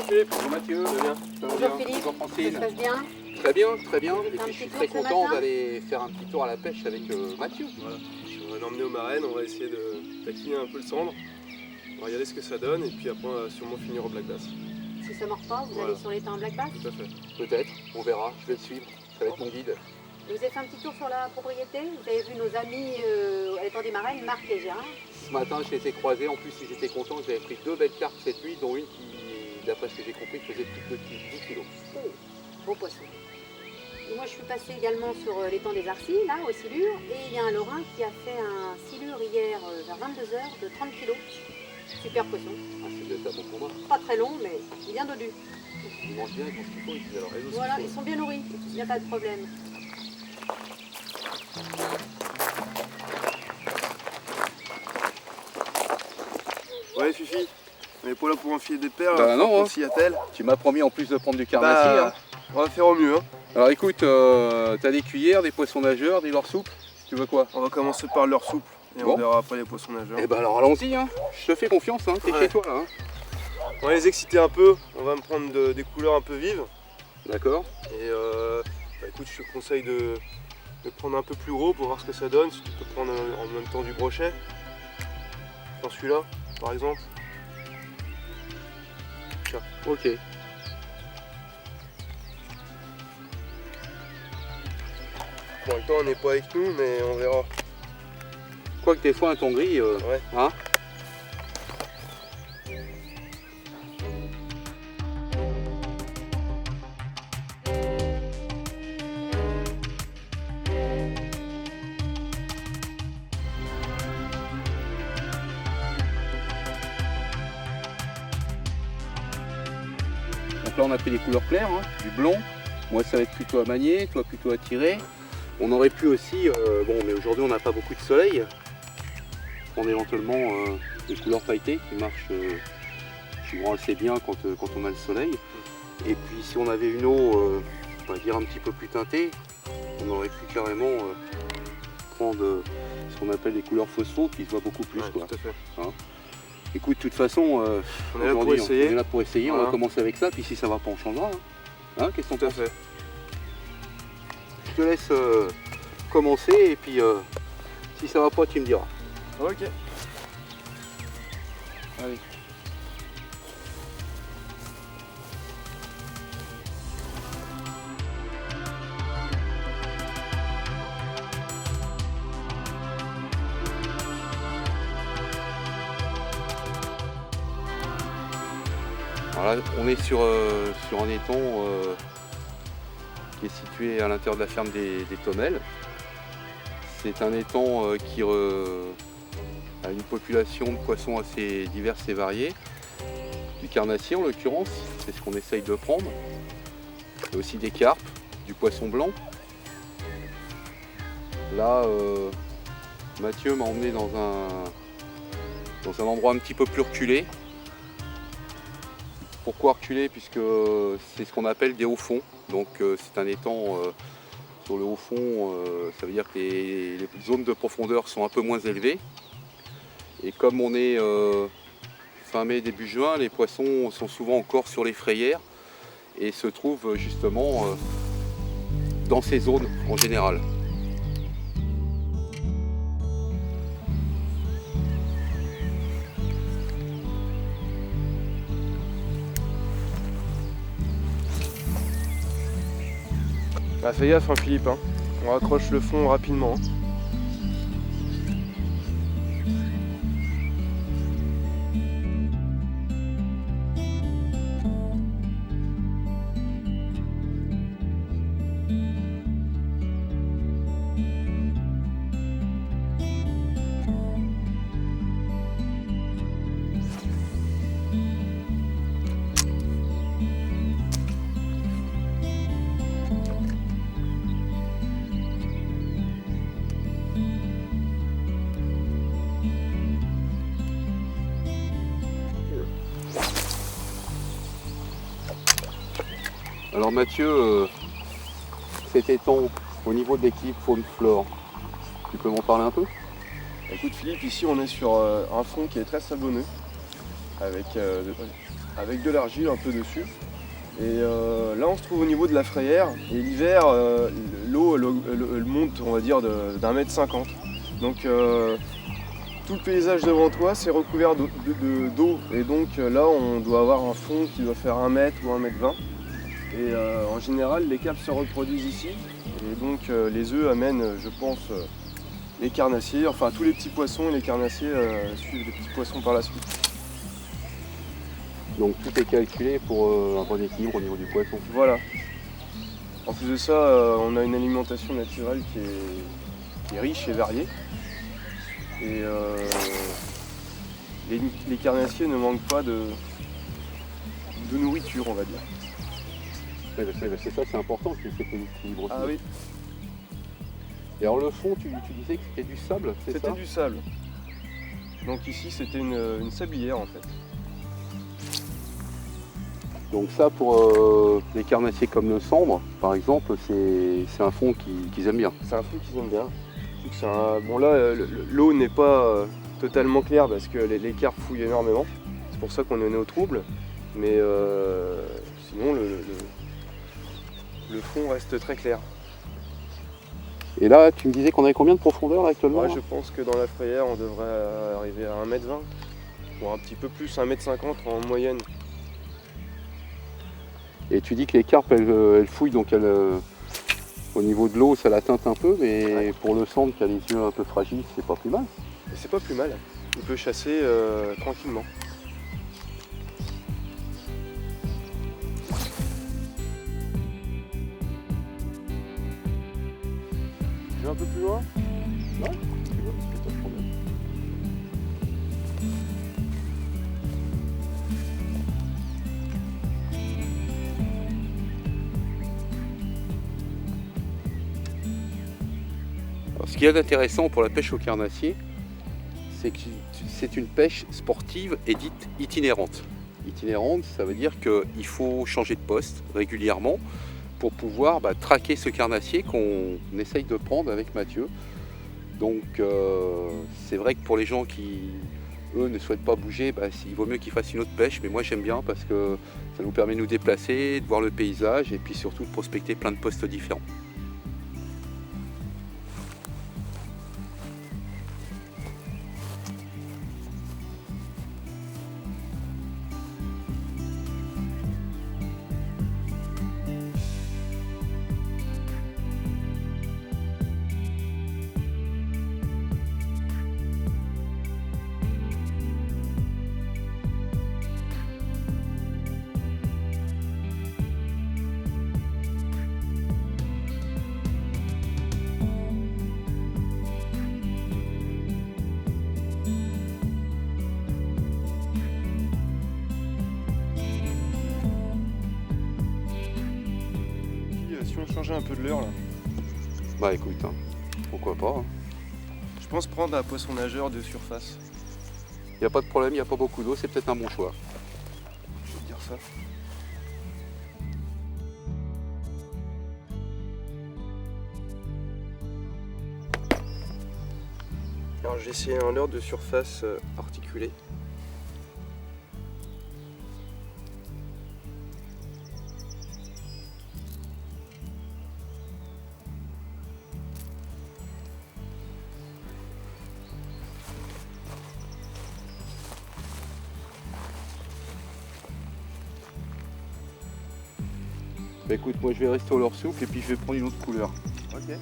Philippe. Bonjour Mathieu. Très bien. Bonjour Philippe. Bonjour Francine. Ça se passe bien? Très bien, très bien. Vous avez Et fait un puis je suis petit très tour ce content matin d'aller faire un petit tour à la pêche avec Mathieu. Voilà. On va l'emmener aux marraines, on va essayer de taquiner un peu le cendre. On va regarder ce que ça donne et puis après on va sûrement finir au black bass. Si ça mord pas, vous Voilà. allez sur l'étang Black Bass? Tout à fait. Peut-être, on verra, je vais le suivre. Ça va être mon guide. Vous avez fait un petit tour sur la propriété? Vous avez vu nos amis à l'étang des Marraines, Marc et Gérard? Ce matin, je les ai croisés. En plus, ils étaient contents. J'avais pris 2 belles carpes cette nuit, dont une qui, d'après ce que j'ai compris, faisait plus de 10 kilos. Oh, beau poisson. Et moi je suis passée également sur l'étang des Arcis, là, au silure, et il y a un Lorrain qui a fait un silure hier vers 22 h de 30 kg. Super poisson. Ah, c'est peut-être un bon combat. Pas très long, mais il vient dodu. Ils mangent bien, ils font ce qu'il faut ici. Alors, elles aussi, Voilà, il ils faut. sont bien nourris, il n'y a pas de problème. Ouais Fifi, on est pas là pour enfiler des perles, Bah non, hein. s'y attelle. Tu m'as promis en plus de prendre du carnassier. Bah, on va faire au mieux. Hein. Alors écoute, t'as des cuillères, des poissons nageurs, des leurres souples. Tu veux quoi? On va commencer par leur souple et Bon. on verra après les poissons nageurs. Eh ben alors allons-y, hein. Je te fais confiance, hein. T'es Ouais. chez toi là. Hein. On va les exciter un peu, on va me prendre des couleurs un peu vives. D'accord. Et bah, écoute, je te conseille de prendre un peu plus gros pour voir ce que ça donne. Si tu peux prendre en même temps du brochet. Prends celui-là, par exemple. Tiens. Ok. Pour le temps, on n'est pas avec nous, mais on verra. Quoique des fois un ton gris, Ouais. hein. Donc là on a pris des couleurs claires, hein, du blond. Moi ça va être plutôt à manier, toi plutôt à tirer. On aurait pu aussi, bon mais aujourd'hui on n'a pas beaucoup de soleil, prendre éventuellement des couleurs pailletées qui marchent souvent assez bien quand on a le soleil. Et puis si on avait une eau, on va dire un petit peu plus teintée, on aurait pu carrément prendre ce qu'on appelle des couleurs phospho qui se voient beaucoup plus. Ouais, Quoi. tout à fait. Écoute, de toute façon, On est là pour aujourd'hui, essayer. on est là pour essayer, on Voilà. va commencer avec ça, puis si ça va pas on changera. Hein, qu'est-ce qu'on Tout à pense? fait. Je te laisse commencer et puis si ça va pas tu me diras. Ok. Allez. Alors là, on est sur un étang qui est situé à l'intérieur de la ferme des Tonnelles. C'est un étang qui a une population de poissons assez diverses et variées. Du carnassier en l'occurrence, c'est ce qu'on essaye de prendre. Il y a aussi des carpes, du poisson blanc. Là, Mathieu m'a emmené dans un endroit un petit peu plus reculé. Pourquoi reculer? Puisque c'est ce qu'on appelle des hauts fonds. Donc c'est un étang sur le haut fond, ça veut dire que les zones de profondeur sont un peu moins élevées. Et comme on est fin mai, début juin, les poissons sont souvent encore sur les frayères et se trouvent justement dans ces zones en général. Bah, fais gaffe hein, Philippe, hein. On raccroche le fond rapidement. Hein. Alors Mathieu, cet étang au niveau de l'équilibre faune-flore, tu peux m'en parler un peu? Écoute Philippe, ici on est sur un fond qui est très sablonneux, avec avec de l'argile un peu dessus. Et là on se trouve au niveau de la frayère et l'hiver l'eau elle monte on va dire d'1,50 m. Donc tout le paysage devant toi c'est recouvert d'eau et donc là on doit avoir un fond qui doit faire 1 m ou 1,20 m. Et en général les carpes se reproduisent ici et donc les œufs amènent je pense les carnassiers, enfin tous les petits poissons et les carnassiers suivent les petits poissons par la suite. Donc tout est calculé pour un bon équilibre au niveau du poisson. Voilà. En plus de ça, on a une alimentation naturelle qui est riche et variée. Et les carnassiers ne manquent pas de nourriture, on va dire. Ouais, c'est ça, c'est important qu'il y ait cet équilibre aussi. Ah oui, Et alors le fond, tu disais que c'était du sable, c'est ça? c'était du sable. Donc ici, c'était une sablière en fait. Donc ça, pour les carnassiers comme le sambre, par exemple, c'est un fond qu'ils aiment bien. C'est un fond qu'ils aiment bien. Bon là, l'eau n'est pas totalement claire parce que les carpes fouillent énormément. C'est pour ça qu'on est au trouble. Mais sinon, le fond reste très clair. Et là, tu me disais qu'on avait combien de profondeur là, actuellement? Ouais, je pense que dans la frayère, on devrait arriver à 1,20 m, ou un petit peu plus, 1,50 m en moyenne. Et tu dis que les carpes, elles fouillent, donc au niveau de l'eau, ça la teinte un peu, mais ouais. Pour le sambre qui a les yeux un peu fragiles, c'est pas plus mal. Et c'est pas plus mal, il peut chasser tranquillement. Tu veux un peu plus loin? Ouais, tu vois, c'est pas de problème. Alors, ce qu'il y a d'intéressant pour la pêche au carnassier, c'est que c'est une pêche sportive et dite itinérante. Itinérante, ça veut dire qu'il faut changer de poste régulièrement pour pouvoir traquer ce carnassier qu'on essaye de prendre avec Mathieu. Donc c'est vrai que pour les gens qui, eux, ne souhaitent pas bouger, il vaut mieux qu'ils fassent une autre pêche, mais moi j'aime bien parce que ça nous permet de nous déplacer, de voir le paysage et puis surtout de prospecter plein de postes différents. Si on changeait un peu de l'heure là. Bah écoute, pourquoi pas. Je pense prendre un poisson nageur de surface. Il n'y a pas de problème, il n'y a pas beaucoup d'eau, c'est peut-être un bon choix. Je vais te dire ça. Alors j'ai essayé un leurre de surface articulé. Bah écoute, moi je vais rester au leurre souple et puis je vais prendre une autre couleur. Ok.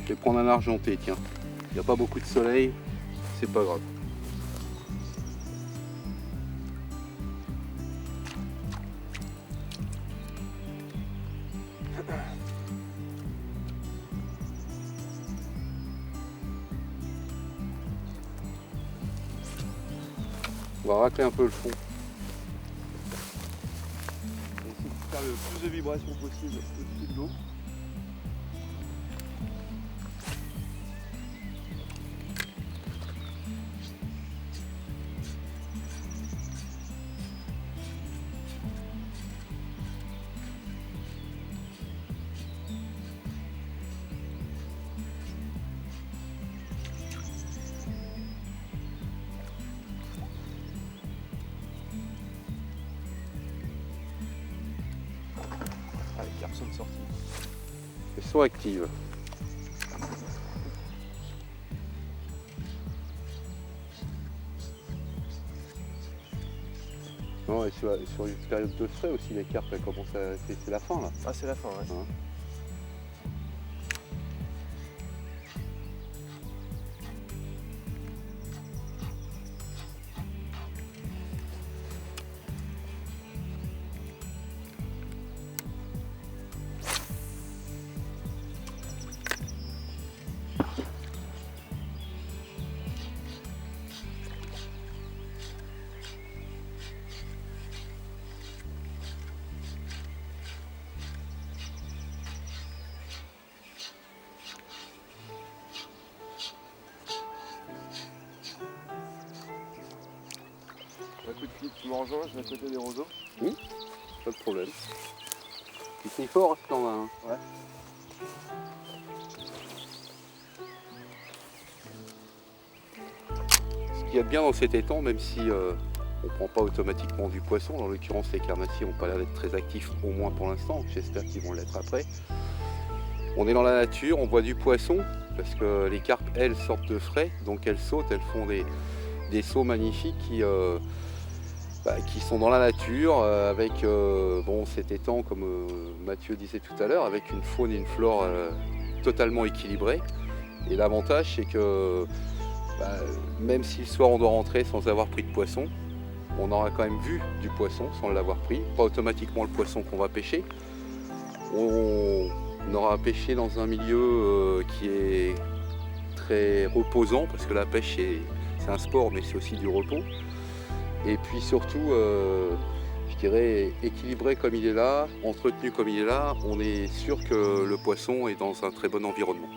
Je vais prendre un argenté, tiens. Il n'y a pas beaucoup de soleil, c'est pas grave. On va racler un peu le fond. On essaie de faire le plus de vibrations possible au-dessus de l'eau. sont de sortie. Elles sont actives. Non, et sur une période de frais aussi, les carpes, elles commencent à... C'est la fin là. Ah, c'est la fin, ouais. Hein. Un coup de pied, tu me rejoins, je vais à côté des roseaux. Oui, pas de problème. Tu sais fort, hein, t'en as un. Ouais. Ce qu'il y a de bien dans cet étang, même si on ne prend pas automatiquement du poisson, en l'occurrence les carnassiers n'ont pas l'air d'être très actifs, au moins pour l'instant, j'espère qu'ils vont l'être après. On est dans la nature, on voit du poisson, parce que les carpes, elles, sortent de frais, donc elles sautent, elles font des sauts magnifiques qui sont dans la nature, avec cet étang, comme Mathieu disait tout à l'heure, avec une faune et une flore totalement équilibrées. Et l'avantage, c'est que même si le soir on doit rentrer sans avoir pris de poisson, on aura quand même vu du poisson sans l'avoir pris, pas automatiquement le poisson qu'on va pêcher. On aura pêché dans un milieu qui est très reposant, parce que la pêche c'est un sport, mais c'est aussi du repos. Et puis surtout, je dirais, équilibré comme il est là, entretenu comme il est là, on est sûr que le poisson est dans un très bon environnement.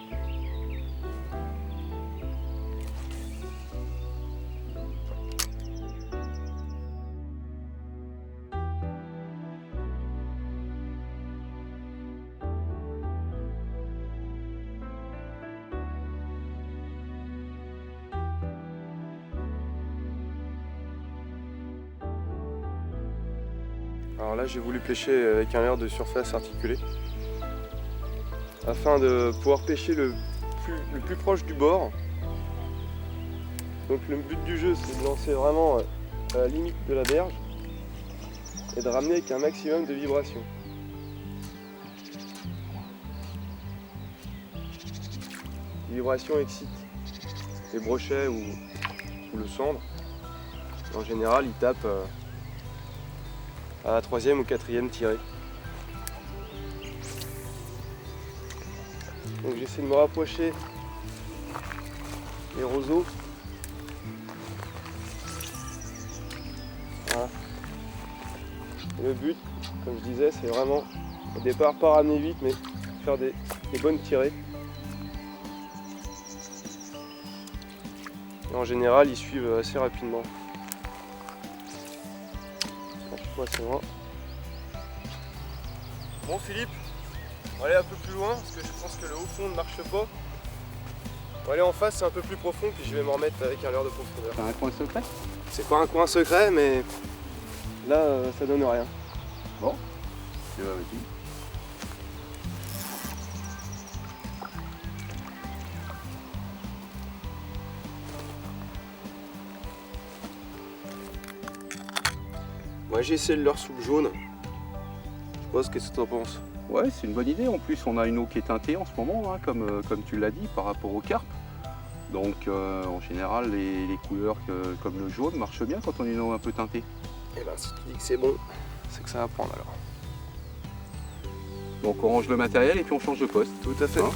Alors là, j'ai voulu pêcher avec un leurre de surface articulé afin de pouvoir pêcher le plus proche du bord. Donc le but du jeu, c'est de lancer vraiment à la limite de la berge et de ramener avec un maximum de vibrations. Les vibrations excitent les brochets ou le cendre. En général, ils tapent à la 3e ou 4e tirée. Donc j'essaie de me rapprocher des roseaux. Voilà. Et le but, comme je disais, c'est vraiment au départ pas ramener vite, mais faire des bonnes tirées. Et en général, ils suivent assez rapidement. C'est loin. Bon Philippe, on va aller un peu plus loin parce que je pense que le haut fond ne marche pas. On va aller en face, c'est un peu plus profond, puis je vais m'en remettre avec un leurre de profondeur. C'est un coin secret? C'est pas un coin secret, mais là ça donne rien. Bon, c'est vas-y. Moi j'ai essayé le leurre sous le jaune. Je sais pas ce que tu en penses. Ouais, c'est une bonne idée. En plus, on a une eau qui est teintée en ce moment, hein, comme tu l'as dit, par rapport aux carpes. Donc, en général, les couleurs comme le jaune marchent bien quand on a une eau un peu teintée. Et ben, si tu dis que c'est bon, c'est que ça va prendre alors. Donc, on range le matériel et puis on change de poste. Tout à fait. Hein ?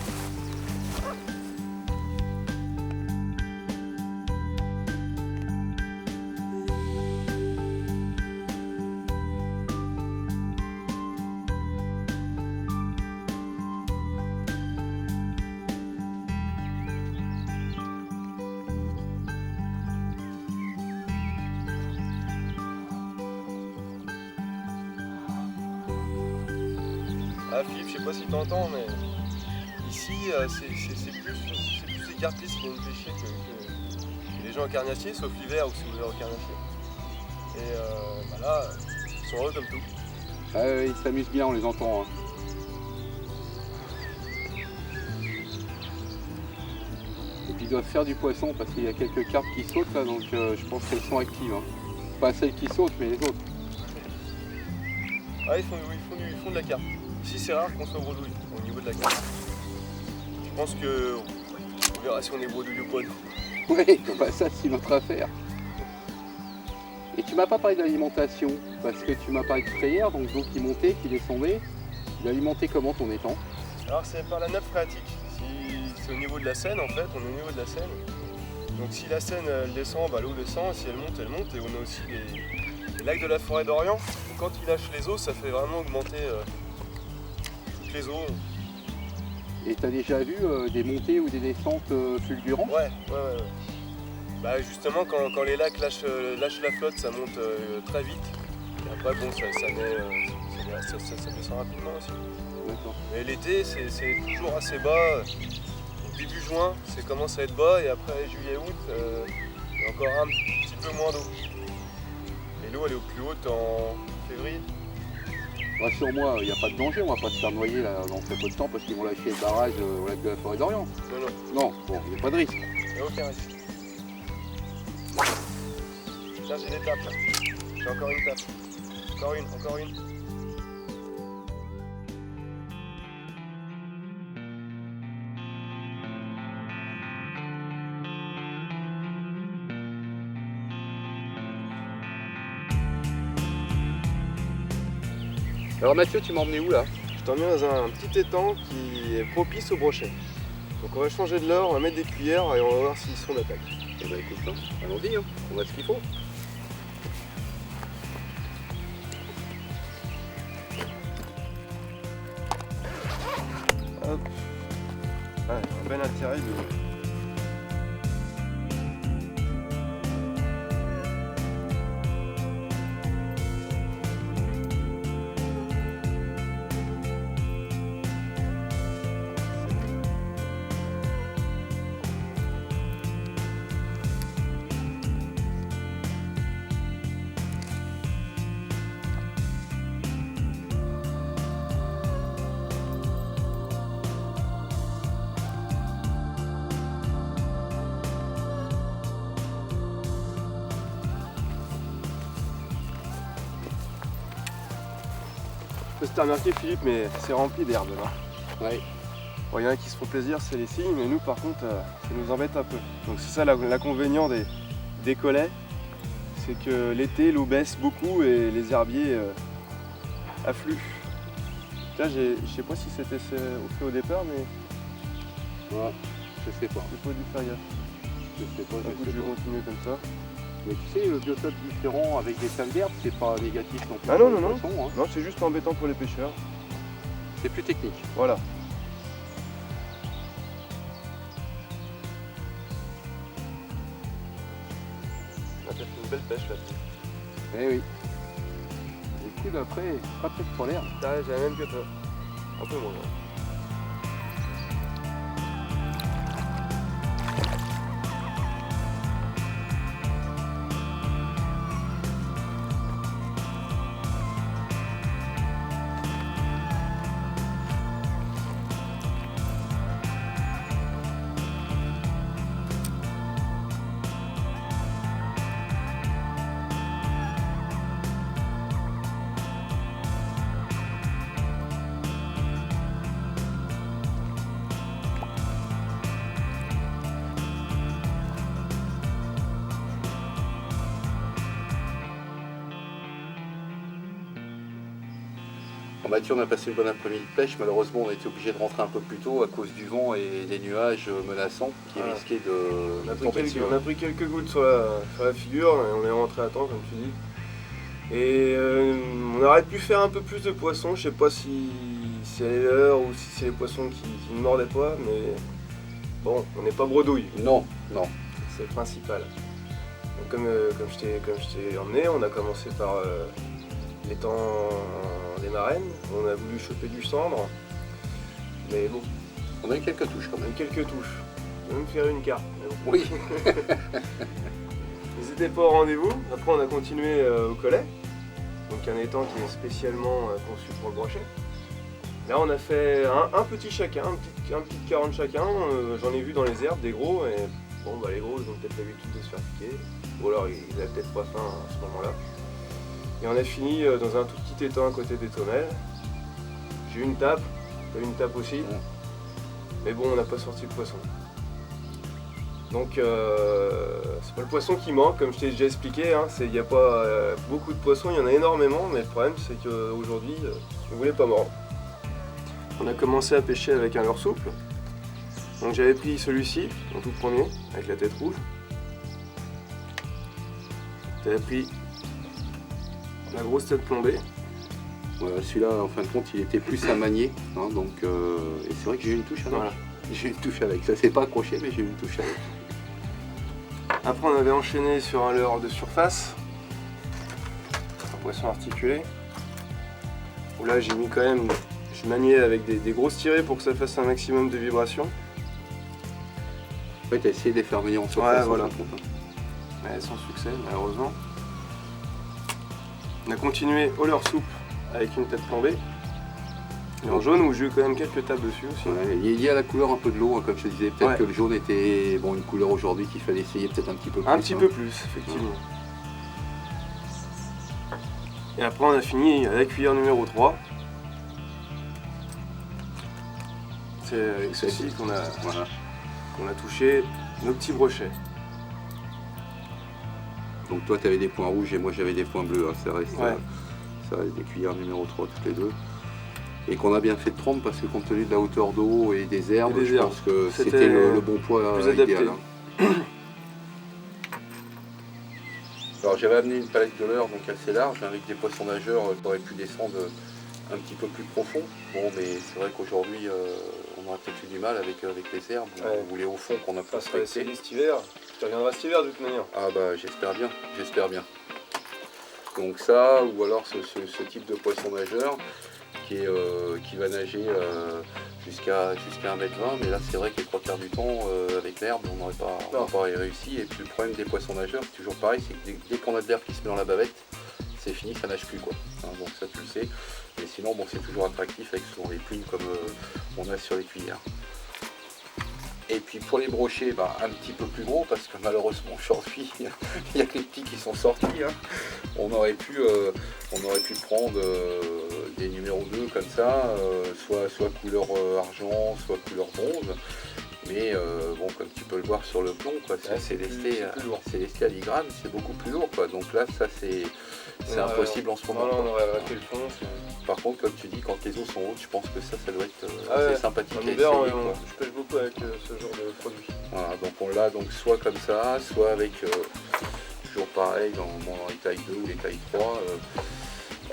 Ah Philippe, je sais pas si tu entends, mais ici c'est plus les carpistes qui viennent pêcher que les gens au carnassier, sauf l'hiver où c'est ouvert au carnassier. Et là, ils sont heureux comme tout. Ils s'amusent bien, on les entend. Hein. ils doivent faire du poisson parce qu'il y a quelques carpes qui sautent là, donc je pense qu'elles sont actives. Hein. Pas celles qui sautent, mais les autres. Ah, ils font de la carpe. Ici, c'est rare qu'on soit bredouille au niveau de la carpe. Je pense que on verra si on est bredouille ou pas. Oui, bah ça c'est notre affaire. Et tu m'as pas parlé d'alimentation, parce que tu m'as parlé tout à hier, donc d'eau qui montait, qui descendait. Tu l'alimentais comment ton étang? Alors c'est par la nappe phréatique. C'est au niveau de la Seine en fait, on est au niveau de la Seine. Donc si la Seine elle descend, bah, l'eau descend, si elle monte, elle monte. Et on a aussi les lacs de la forêt d'Orient. Quand ils lâchent les eaux, ça fait vraiment augmenter toutes les eaux. Et tu as déjà vu des montées ou des descentes fulgurantes? Ouais. Bah justement quand les lacs lâchent la flotte, ça monte très vite. Et après bon ça descend rapidement aussi. D'accord. Mais l'été c'est toujours assez bas. Début juin, ça commence à être bas et après juillet-août, il y a encore un petit peu moins d'eau. Et l'eau elle est au plus haute en février. Rassure-moi, il n'y a pas de danger, on va pas se faire noyer là, dans très peu de temps parce qu'ils vont lâcher le barrage au lac de la forêt d'Orient. Non, bon, il n'y a pas de risque. Il n'y a aucun risque. Tiens, j'ai des tapes là. J'ai encore une tape. Encore une. Alors Mathieu, tu m'as emmené où là? Je t'emmène dans un petit étang qui est propice au brochet. Donc on va changer de leurre, on va mettre des cuillères et on va voir s'ils sont d'attaque. Eh ben écoute, hein, allons-y, hein, on a ce qu'il faut. Hop. Ouais, un bel intérêt de... Je sais pas si t'as remarqué Philippe, mais c'est rempli d'herbe là. Ouais. Bon, il y en a qui se font plaisir, c'est les cygnes, mais nous par contre ça nous embête un peu. Donc c'est ça l'inconvénient des collets, c'est que l'été l'eau baisse beaucoup et les herbiers affluent. Là je sais pas si c'était fait au départ, mais Ouais, je sais pas. j'ai pas dû faire gaffe. Je sais pas, Je vais continuer comme ça. Mais tu sais, le biotope différent avec des salles d'herbe, c'est pas négatif non plus. Ah non, pour non, les non. poissons, hein. Non, c'est juste embêtant pour les pêcheurs. C'est plus technique. Voilà. On a fait une belle pêche là. Eh oui. Les coups d'après, pas peut-être pour l'herbe. J'ai la même que toi. Un peu moins. Bon, Mathieu, on a passé une bonne après-midi de pêche. Malheureusement, on a été obligé de rentrer un peu plus tôt à cause du vent et des nuages menaçants qui risquaient de tomber dessus. On a pris quelques gouttes sur la figure et on est rentré à temps, comme tu dis. Et on aurait pu faire un peu plus de poissons. Je sais pas si c'est les leurres ou si c'est les poissons qui ne mordaient pas, mais bon, on n'est pas bredouille. Non. C'est le principal. Donc, comme je t'ai emmené, on a commencé par l'étang des Marennes. On a voulu choper du cendre, mais bon. On a eu quelques touches quand même. Quelques touches. On va même faire une carte. Oui. Ils n'étaient pas au rendez-vous. Après, on a continué au collet. Donc un étang qui est spécialement conçu pour le brochet. Là on a fait un petit chacun, un petit 40 chacun, j'en ai vu dans les herbes des gros et bon bah les gros ils ont peut-être l'habitude de se faire piquer, ou alors ils n'avaient peut-être pas faim à ce moment-là. Et on a fini dans un tout petit étang à côté des tonnelles. J'ai eu une tape, t'as eu une tape aussi, mais bon on n'a pas sorti le poisson. Donc c'est pas le poisson qui manque, comme je t'ai déjà expliqué, hein, il n'y a pas beaucoup de poissons, il y en a énormément, mais le problème c'est qu'aujourd'hui je ne voulais pas mordre. On a commencé à pêcher avec un leurre souple. Donc j'avais pris celui-ci en tout premier, avec la tête rouge. J'avais pris la grosse tête plombée. Voilà, celui-là, en fin de compte, il était plus à manier. Hein, donc, et c'est vrai que j'ai eu une touche avec. Voilà. J'ai eu une touche avec. Ça s'est pas accroché, mais j'ai eu une touche avec. Après on avait enchaîné sur un leurre de surface, un poisson articulé. Où là j'ai mis quand même, je maniais avec des grosses tirées pour que ça fasse un maximum de vibrations. En fait, t'as essayé de les faire venir en surface. Ouais, voilà. En fin de compte, hein. Mais sans succès malheureusement. On a continué au leurre souple avec une tête plombée. Et en jaune où j'ai eu quand même quelques tapes dessus aussi. Ouais, lié à la couleur un peu de l'eau, hein, comme je te disais, peut-être Ouais. que le jaune était bon, une couleur aujourd'hui qu'il fallait essayer peut-être un petit peu plus. Un petit peu plus, effectivement. Et après on a fini à la cuillère numéro 3. C'est avec ceci qu'on a, Voilà. qu'on a touché nos petits brochets. Donc toi tu avais des points rouges et moi j'avais des points bleus, hein. Ça reste des cuillères numéro 3 toutes les deux. Et qu'on a bien fait de prendre parce que compte tenu de la hauteur d'eau et des herbes, je pense que c'était le bon poids idéal. Hein. Alors j'avais amené une palette de leurre donc assez large avec des poissons nageurs qui auraient pu descendre un petit peu plus profond. Bon mais c'est vrai qu'aujourd'hui on aurait peut-être eu du mal avec les herbes ou les hauts fonds qu'on a pas Ça sera respectés. essayé cet hiver. Tu reviendras cet hiver de toute manière. Ah bah j'espère bien, j'espère bien. Donc ça, ou alors ce type de poisson nageur qui va nager jusqu'à 1,20 m, mais là c'est vrai que les 3/4 du temps avec l'herbe on n'aurait pas réussi. Et puis le problème des poissons nageurs c'est toujours pareil, c'est que dès qu'on a de l'herbe qui se met dans la bavette, c'est fini, ça nage plus quoi. Hein, donc ça tu le sais. Mais sinon bon c'est toujours attractif avec souvent des plumes comme on a sur les cuillères. Et puis pour les brochets, bah, un petit peu plus gros parce que malheureusement aujourd'hui il y a que les petits qui sont sortis. Hein. On aurait pu prendre des numéros 2 comme ça, soit couleur argent, soit couleur bronze. Mais bon, comme tu peux le voir sur le plomb, c'est lesté à 10 grammes, c'est beaucoup plus lourd. Quoi. Donc là, ça c'est impossible en ce moment. Non, on aurait raté le fond. Par contre, comme tu dis, quand les eaux sont hautes, je pense que ça doit être assez sympathique En à hiver, essayer. je pêche beaucoup avec ce genre de produit. Voilà, donc on l'a donc soit comme ça, soit avec toujours pareil dans les tailles 2 ou les tailles 3,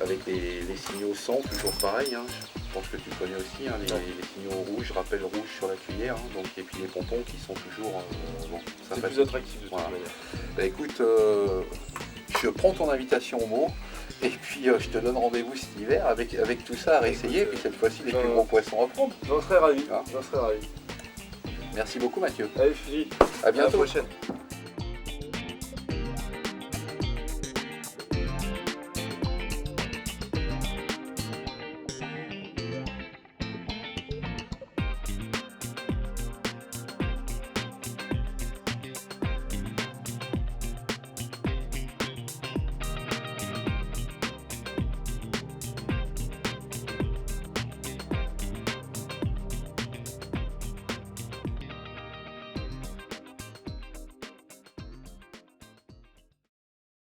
avec les signaux 100, toujours pareil. Hein. Je pense que tu connais aussi hein, les signaux rouges, rappel rouge sur la cuillère, hein, donc, et puis les pompons qui sont toujours c'est plus attractif de toute manière. Bah écoute, je prends ton invitation au mot. Et puis je te donne rendez-vous cet hiver avec tout ça à réessayer, et puis cette fois-ci les plus gros poissons à prendre. J'en serais ravi, Ah. j'en serais ravi. Merci beaucoup Mathieu. Allez Philippe, À bientôt. à la prochaine.